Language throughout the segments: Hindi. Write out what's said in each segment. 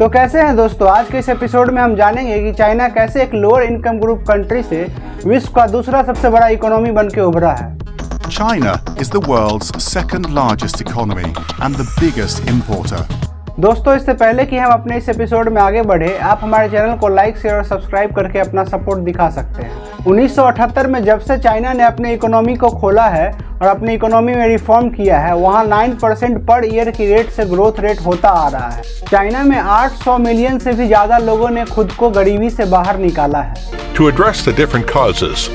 तो कैसे हैं दोस्तों, आज के इस एपिसोड में हम जानेंगे कि चाइना कैसे एक लोअर इनकम ग्रुप कंट्री से विश्व का दूसरा सबसे बड़ा इकोनॉमी बन के उभरा है। China is the world's second largest economy and the biggest importer. दोस्तों, इससे पहले कि हम अपने इस एपिसोड में आगे बढ़े, आप हमारे चैनल को लाइक, शेयर और सब्सक्राइब करके अपना सपोर्ट दिखा सकते हैं। 1978 में जब से चाइना ने अपने इकोनॉमी को खोला है और अपनी इकोनॉमी में रिफॉर्म किया है, वहाँ 9% पर ईयर की रेट से ग्रोथ रेट होता आ रहा है। चाइना में 800 मिलियन से भी ज़्यादा लोगों ने खुद को गरीबी से बाहर निकाला है। To address the different causes,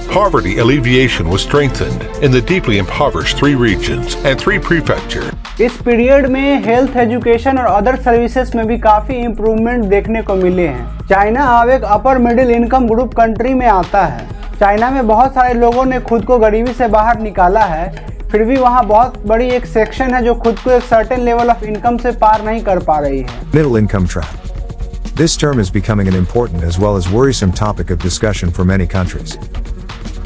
poverty alleviation was strengthened in the deeply impoverished 3 regions and 3 prefectures. इस पीरियड में हेल्थ, एजुकेशन और अदर सर्विसेज में भी काफ़ी इम्प्रूवमेंट देखने को मिले हैं। चाइना अब एक upper middle income group country में आता है। चाइना में बहुत सारे लोगों ने खुद को गरीबी से बाहर निकाला है, फिर भी वहाँ बहुत बड़ी एक सेक्शन है जो खुद को एक सर्टेन लेवल ऑफ इनकम से पार नहीं कर पा रही है। Middle income trap. This term is becoming an important as well as worrisome topic of discussion for many countries.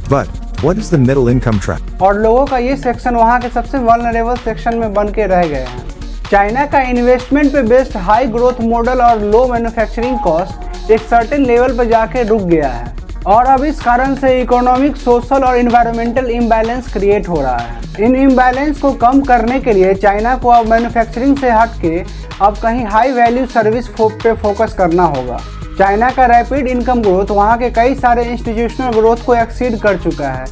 But what is the middle income trap? और लोगों का ये सेक्शन वहाँ के सबसे वल्नरेबल सेक्शन में बन के रह गए हैं। चाइना का इन्वेस्टमेंट पे बेस्ड हाई ग्रोथ मॉडल और लो मैन्युफैक्चरिंग कॉस्ट एक सर्टेन लेवल पर जाके रुक गया है और अब इस कारण से इकोनॉमिक, सोशल और इन्वायरमेंटल इम्बैलेंस क्रिएट हो रहा है। इन इम्बैलेंस को कम करने के लिए चाइना को अब मैन्युफैक्चरिंग से हट के अब कहीं हाई वैल्यू सर्विस पे फोकस करना होगा। चाइना का रैपिड इनकम ग्रोथ वहाँ के कई सारे इंस्टीट्यूशनल ग्रोथ को एक्सीड कर चुका है,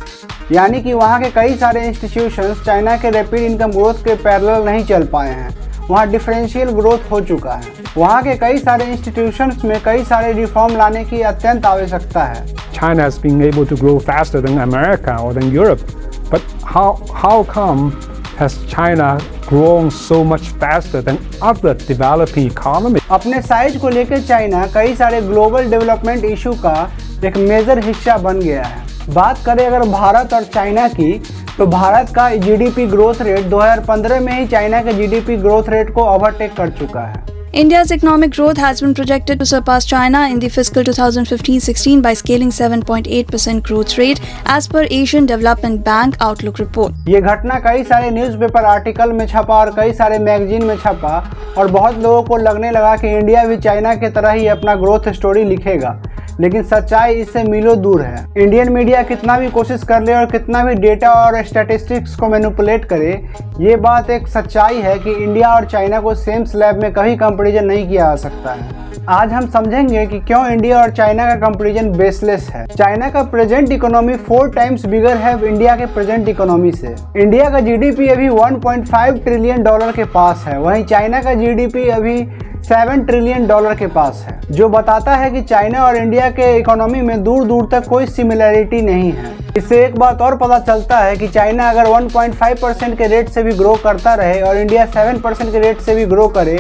यानी कि वहाँ के कई सारे इंस्टीट्यूशंस चाइना के रैपिड इनकम ग्रोथ के पैरेलल नहीं चल पाए हैं। वहाँ डिफरेंशियल ग्रोथ हो चुका है। वहाँ के कई सारे इंस्टीट्यूशंस में कई सारे रिफॉर्म लाने की अत्यंत आवश्यकता है। China has been able to grow faster than America or than Europe, but how come has China grown so much faster than other developing economies? अपने साइज को लेकर चाइना कई सारे ग्लोबल डेवलपमेंट इशू का एक मेजर हिस्सा बन गया है। बात करें अगर भारत और चाइना की, तो भारत का जीडीपी ग्रोथ रेट 2015 में ही चाइना के जीडीपी ग्रोथ रेट को ओवरटेक कर चुका है। India's economic growth has been projected to surpass China in the fiscal 2015-16 by scaling 7.8% growth rate as per Asian Development Bank Outlook report. ये घटना कई सारे न्यूज़पेपर आर्टिकल में छपा और कई सारे मैगजीन में छपा और बहुत लोगों को लगने लगा कि इंडिया भी चाइना की तरह ही अपना ग्रोथ स्टोरी लिखेगा, लेकिन सच्चाई इससे मीलों दूर है। इंडियन मीडिया कितना भी कोशिश कर ले और कितना भी डेटा और स्टैटिस्टिक्स को मैनिपुलेट करे, ये बात एक सच्चाई है कि इंडिया और चाइना को सेम स्लैब में कभी कंपैरिजन नहीं किया जा सकता है। आज हम समझेंगे कि क्यों इंडिया और चाइना का कंपैरिजन बेसलेस है। चाइना का प्रेजेंट इकोनॉमी 4 टाइम्स बिगर है इंडिया के प्रेजेंट इकोनॉमी से। इंडिया का जीडीपी अभी 1.5 ट्रिलियन डॉलर के पास है, वहीं चाइना का जीडीपी अभी 7 ट्रिलियन डॉलर के पास है, जो बताता है कि चाइना और इंडिया के इकोनॉमी में दूर दूर तक कोई सिमिलैरिटी नहीं है। इससे एक बात और पता चलता है कि चाइना अगर 1.5% के रेट से भी ग्रो करता रहे और इंडिया 7% के रेट से भी ग्रो करे,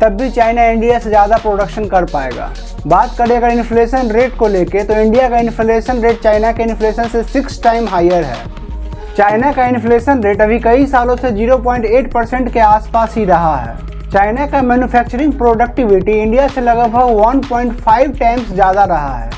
तब भी चाइना इंडिया से ज़्यादा प्रोडक्शन कर पाएगा। बात करें अगर इन्फ्लेशन रेट को लेके, तो इंडिया का इन्फ्लेशन रेट चाइना के इन्फ्लेशन से 6 टाइम हायर है। चाइना का इन्फ्लेशन रेट अभी कई सालों से 0.8% के आसपास ही रहा है। चाइना का मैन्युफैक्चरिंग प्रोडक्टिविटी इंडिया से लगभग 1.5 टाइम्स ज़्यादा रहा है,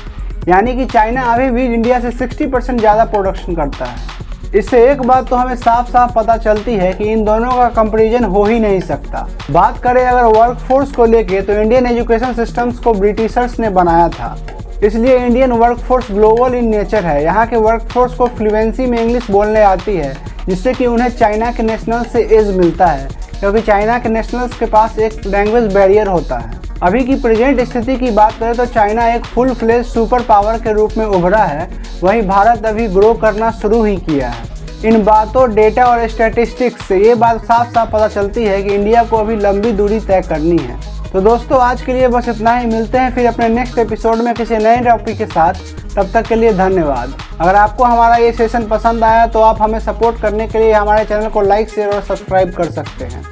यानी कि चाइना अभी भी इंडिया से 60% ज़्यादा प्रोडक्शन करता है। इससे एक बात तो हमें साफ साफ पता चलती है कि इन दोनों का कंपैरिजन हो ही नहीं सकता। बात करें अगर वर्कफोर्स को लेके, तो इंडियन एजुकेशन सिस्टम्स को ब्रिटिशर्स ने बनाया था, इसलिए Indian workforce global in nature है। यहाँ के वर्कफोर्स को फ्लुएंसी में इंग्लिश बोलने आती है, जिससे कि उन्हें चाइना के नेशनल से एज मिलता है, क्योंकि चाइना के नेशनल्स के पास एक लैंग्वेज बैरियर होता है। अभी की प्रेजेंट स्थिति की बात करें तो चाइना एक फुल फ्लेज सुपर पावर के रूप में उभरा है, वहीं भारत अभी ग्रो करना शुरू ही किया है। इन बातों, डेटा और स्टैटिस्टिक्स से ये बात साफ साफ पता चलती है कि इंडिया को अभी लंबी दूरी तय करनी है। तो दोस्तों, आज के लिए बस इतना ही। मिलते हैं फिर अपने नेक्स्ट एपिसोड में किसी नए टॉपिक के साथ। तब तक के लिए धन्यवाद। अगर आपको हमारा ये सेशन पसंद आया तो आप हमें सपोर्ट करने के लिए हमारे चैनल को लाइक, शेयर और सब्सक्राइब कर सकते हैं।